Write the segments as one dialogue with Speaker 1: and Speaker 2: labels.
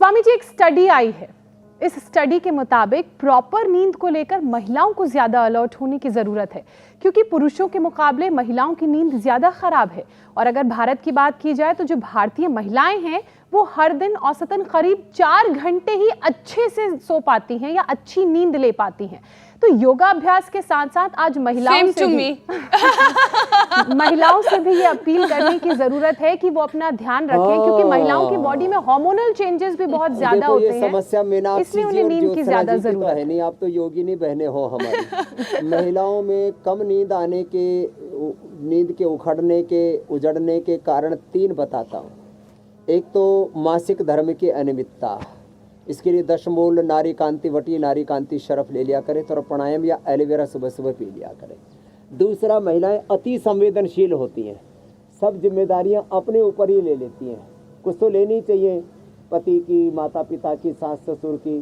Speaker 1: स्वामी जी, एक स्टडी आई है। इस स्टडी के मुताबिक प्रॉपर नींद को लेकर महिलाओं को ज्यादा अलर्ट होने की जरूरत है, क्योंकि पुरुषों के मुकाबले महिलाओं की नींद ज्यादा खराब है। और अगर भारत की बात की जाए तो जो भारतीय महिलाएं हैं वो हर दिन औसतन करीब 4 घंटे ही अच्छे से सो पाती हैं या अच्छी नींद ले पाती हैं। तो योगाभ्यास के साथ साथ आज महिलाओं से भी ये अपील करने की जरूरत है कि वो अपना ध्यान रखें, क्योंकि महिलाओं की बॉडी में हार्मोनल चेंजेस भी बहुत ज्यादा होते हैं।
Speaker 2: समस्या
Speaker 1: इसलिए उन्हें नींद की ज्यादा जरूरत
Speaker 2: है। नहीं, आप तो योगिनी बहनें हो हमारी। महिलाओं में कम नींद आने के, नींद के उखड़ने के, उजड़ने के कारण 3 बताता हूँ। एक तो मासिक धर्म की अनियमितता, इसके लिए दशमूल, नारी कांति वटी, नारी कांति शरफ ले लिया करें, थोड़ा प्राणायाम या एलोवेरा सुबह सुबह पी लिया करें। दूसरा, महिलाएं अति संवेदनशील होती हैं, सब जिम्मेदारियां अपने ऊपर ही ले लेती हैं। कुछ तो लेनी चाहिए, पति की, माता पिता की, सास ससुर की,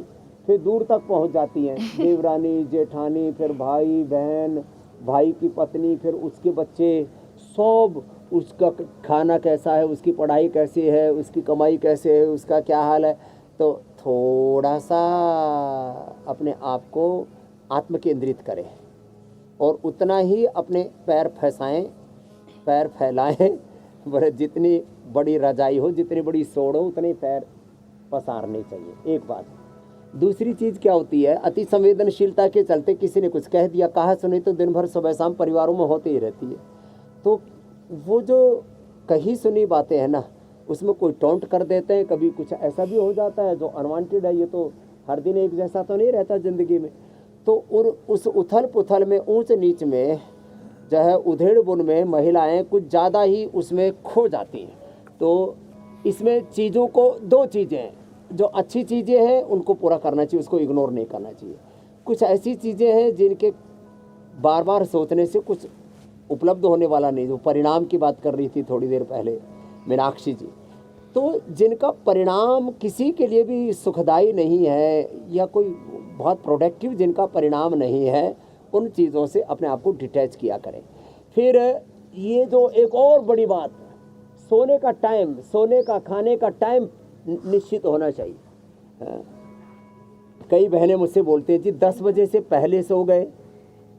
Speaker 2: फिर दूर तक पहुंच जाती हैं, देवरानी, जेठानी, फिर भाई बहन, भाई की पत्नी, फिर उसके बच्चे, सब, उसका खाना कैसा है, उसकी पढ़ाई कैसी है, उसकी कमाई कैसे है, उसका क्या हाल है। तो थोड़ा सा अपने आप को आत्म केंद्रित करें और उतना ही अपने पैर फैलाएं, पैर फैलाएं। जितनी बड़ी रजाई हो, जितनी बड़ी सोड़ हो, उतने पैर पसारने चाहिए। एक बात। दूसरी चीज़ क्या होती है, अति संवेदनशीलता के चलते किसी ने कुछ कह दिया, कहा सुनी तो दिन भर सुबह शाम परिवारों में होती ही रहती है। तो वो जो कही सुनी बातें हैं ना, उसमें कोई टोंट कर देते हैं, कभी कुछ ऐसा भी हो जाता है जो अनवांटेड है। ये तो हर दिन एक जैसा तो नहीं रहता ज़िंदगी में। तो उस उथल पुथल में, ऊंच नीच में, जो है उधेड़ बुन में महिलाएं कुछ ज़्यादा ही उसमें खो जाती हैं। तो इसमें चीज़ों को, 2 चीज़ें हैं, जो अच्छी चीज़ें हैं उनको पूरा करना चाहिए, उसको इग्नोर नहीं करना चाहिए। कुछ ऐसी चीज़ें हैं जिनके बार बार सोचने से कुछ उपलब्ध होने वाला नहीं। जो परिणाम की बात कर रही थी थोड़ी देर पहले मीनाक्षी जी, तो जिनका परिणाम किसी के लिए भी सुखदायी नहीं है या कोई बहुत प्रोडक्टिव जिनका परिणाम नहीं है, उन चीज़ों से अपने आप को डिटैच किया करें। फिर ये जो एक और बड़ी बात, सोने का टाइम, सोने का, खाने का टाइम निश्चित होना चाहिए। कई बहनें मुझसे बोलते हैं जी 10 बजे से पहले सो गए,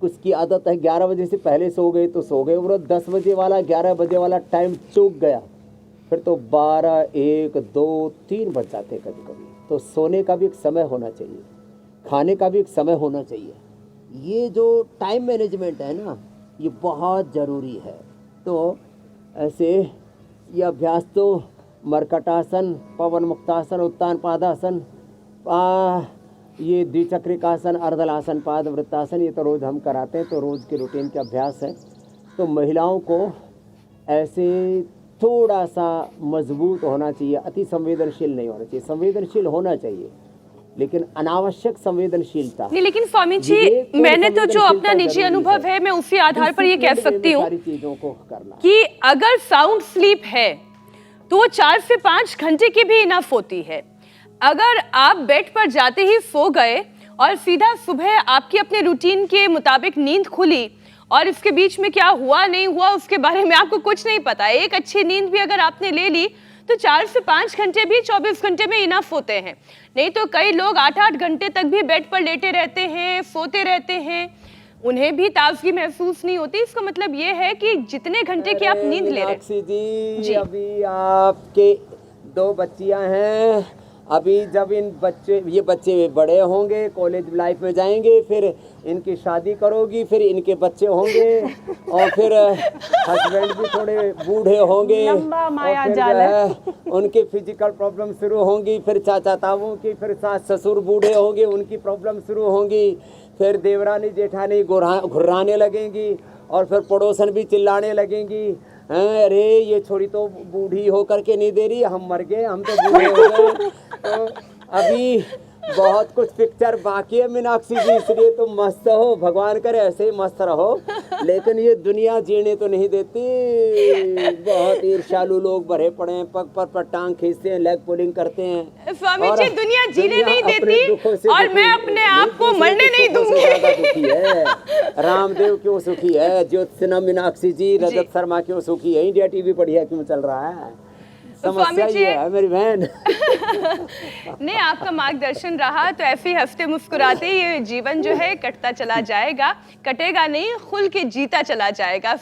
Speaker 2: कुछ की आदत है 11 बजे से पहले सो गए तो सो गए, और 10 बजे वाला 11 बजे वाला टाइम चूक गया, फिर तो 12, 1, 2, 3 बज जाते कभी कभी। तो सोने का भी एक समय होना चाहिए, खाने का भी एक समय होना चाहिए। ये जो टाइम मैनेजमेंट है ना, ये बहुत ज़रूरी है। तो ऐसे ये अभ्यास तो मरकटासन, पवन मुक्तासन, उत्तान पादासन, ये द्विचक्रिकासन, अर्धलासन, पाद वृत्तासन, ये तो रोज़ हम कराते हैं, तो रोज़ के रूटीन के अभ्यास है। तो महिलाओं को ऐसे थोड़ा सा मजबूत होना चाहिए, अति संवेदनशील नहीं होना चाहिए। संवेदनशील होना चाहिए लेकिन अनावश्यक संवेदनशीलता
Speaker 3: नहीं। लेकिन स्वामी जी, मैंने तो जो अपना निजी अनुभव है, मैं उसी आधार पर ये कह सकती हूँ
Speaker 2: चीजों को करना
Speaker 3: कि अगर साउंड स्लीप है तो वो 4 से 5 घंटे की भी इनफ होती है। अगर आप बेड पर जाते ही सो गए और सीधा सुबह आपकी अपने रूटीन के मुताबिक नींद खुली और इसके बीच में क्या हुआ नहीं हुआ उसके बारे में आपको कुछ नहीं पता, एक अच्छी नींद भी अगर आपने ले ली तो 4 से 5 घंटे भी 24 घंटे में इनफ होते हैं। नहीं तो कई लोग 8-8 घंटे तक भी बेड पर लेटे रहते हैं, सोते रहते हैं, उन्हें भी ताजगी महसूस नहीं होती। इसका मतलब ये है कि जितने घंटे की आप नींद ले रहे
Speaker 2: हैं जी, अभी आपके 2 बच्चियां हैं, अभी जब ये बच्चे बड़े होंगे, कॉलेज लाइफ में जाएंगे, फिर इनकी शादी करोगी, फिर इनके बच्चे होंगे और फिर हस्बैंड भी थोड़े बूढ़े होंगे,
Speaker 1: लंबा माया
Speaker 2: और
Speaker 1: जाल है।
Speaker 2: उनके फिजिकल प्रॉब्लम शुरू होंगी, फिर चाचा ताऊ की, फिर सास ससुर बूढ़े होंगे, उनकी प्रॉब्लम शुरू होंगी, फिर देवरानी जेठानी घुर्राने लगेंगी और फिर पड़ोसन भी चिल्लाने लगेंगी, अरे ये छोरी तो बूढ़ी होकर के नहीं दे रही, हम मर गए, हम तो बूढ़े हो गए। तो अभी बहुत कुछ पिक्चर बाकी है मीनाक्षी जी, इसलिए तो मस्त हो, भगवान करे ऐसे ही मस्त रहो। लेकिन ये दुनिया जीने तो नहीं देती, बहुत ईर्ष्यालु लोग भरे पड़े हैं, पग पर टांग खींचते हैं, लेग पुलिंग करते हैं।
Speaker 3: स्वामी जी, दुनिया जीने नहीं देती और मैं अपने आप को मरने नहीं दूंगी।
Speaker 2: रामदेव क्यों सुखी है, ज्योत्सना मीनाक्षी जी, रजत शर्मा क्यों सुखी है, इंडिया टीवी बढ़िया क्यों चल रहा है, समस्या
Speaker 3: जी,
Speaker 2: ये है मेरी बहन।
Speaker 3: नहीं, आपका मार्गदर्शन रहा तो ऐसे ही हंसते मुस्कुराते ये जीवन जो है कटता चला जाएगा, कटेगा नहीं, खुल के जीता चला जाएगा।